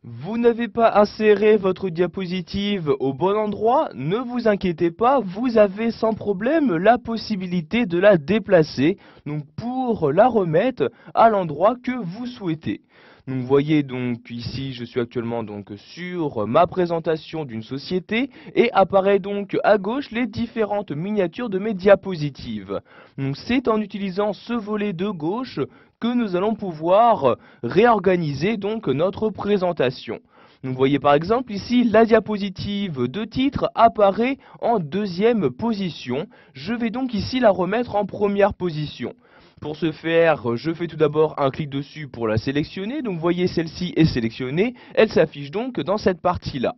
Vous n'avez pas inséré votre diapositive au bon endroit? Ne vous inquiétez pas, vous avez sans problème la possibilité de la déplacer, donc pour la remettre à l'endroit que vous souhaitez. Donc vous voyez donc ici je suis actuellement donc sur ma présentation d'une société et apparaît donc à gauche les différentes miniatures de mes diapositives. Donc c'est en utilisant ce volet de gauche que nous allons pouvoir réorganiser donc notre présentation. Donc vous voyez par exemple ici la diapositive de titre apparaît en deuxième position. Je vais donc ici la remettre en première position. Pour ce faire, je fais tout d'abord un clic dessus pour la sélectionner. Donc vous voyez celle-ci est sélectionnée. Elle s'affiche donc dans cette partie-là.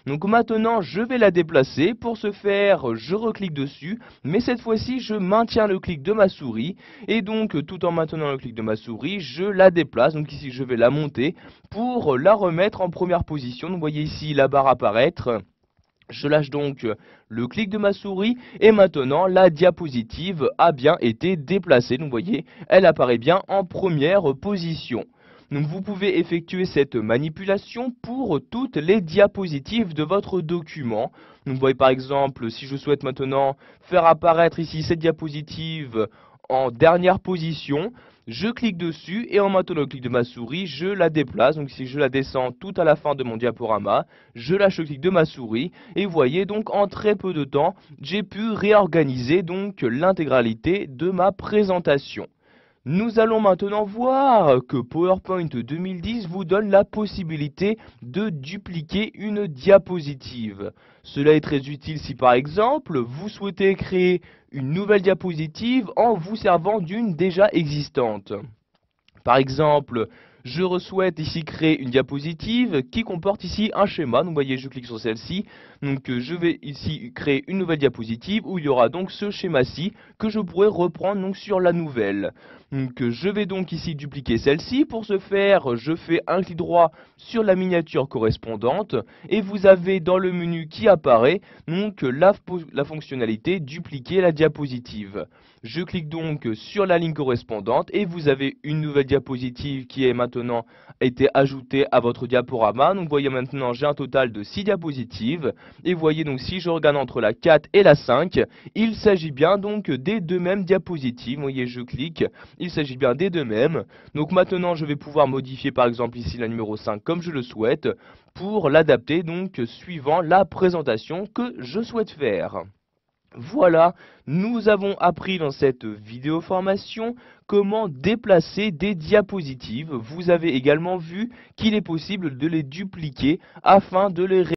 Donc maintenant, je vais la déplacer. Pour ce faire, je reclique dessus. Mais cette fois-ci, je maintiens le clic de ma souris. Et donc, tout en maintenant le clic de ma souris, je la déplace. Donc ici, je vais la monter pour la remettre en première position. Donc vous voyez ici la barre apparaître. Je lâche donc le clic de ma souris et maintenant la diapositive a bien été déplacée. Donc vous voyez, elle apparaît bien en première position. Donc vous pouvez effectuer cette manipulation pour toutes les diapositives de votre document. Donc vous voyez par exemple, si je souhaite maintenant faire apparaître ici cette diapositive en dernière position, je clique dessus et en maintenant le clic de ma souris, je la déplace. Donc si je la descends tout à la fin de mon diaporama, je lâche le clic de ma souris et vous voyez donc en très peu de temps, j'ai pu réorganiser donc l'intégralité de ma présentation. Nous allons maintenant voir que PowerPoint 2010 vous donne la possibilité de dupliquer une diapositive. Cela est très utile si par exemple vous souhaitez créer une nouvelle diapositive en vous servant d'une déjà existante. Par exemple, je souhaite ici créer une diapositive qui comporte ici un schéma. Donc vous voyez, je clique sur celle-ci. Donc je vais ici créer une nouvelle diapositive où il y aura donc ce schéma-ci que je pourrais reprendre donc sur la nouvelle. Donc je vais donc ici dupliquer celle-ci. Pour ce faire, je fais un clic droit sur la miniature correspondante et vous avez dans le menu qui apparaît donc la fonctionnalité dupliquer la diapositive. Je clique donc sur la ligne correspondante et vous avez une nouvelle diapositive qui est maintenant été ajoutée à votre diaporama. Donc vous voyez maintenant j'ai un total de 6 diapositives et vous voyez donc si je regarde entre la 4 et la 5, il s'agit bien donc des deux mêmes diapositives. Vous voyez, je clique, il s'agit bien des deux mêmes. Donc maintenant je vais pouvoir modifier par exemple ici la numéro 5 comme je le souhaite pour l'adapter donc suivant la présentation que je souhaite faire. Voilà, nous avons appris dans cette vidéo formation comment déplacer des diapositives. Vous avez également vu qu'il est possible de les dupliquer afin de les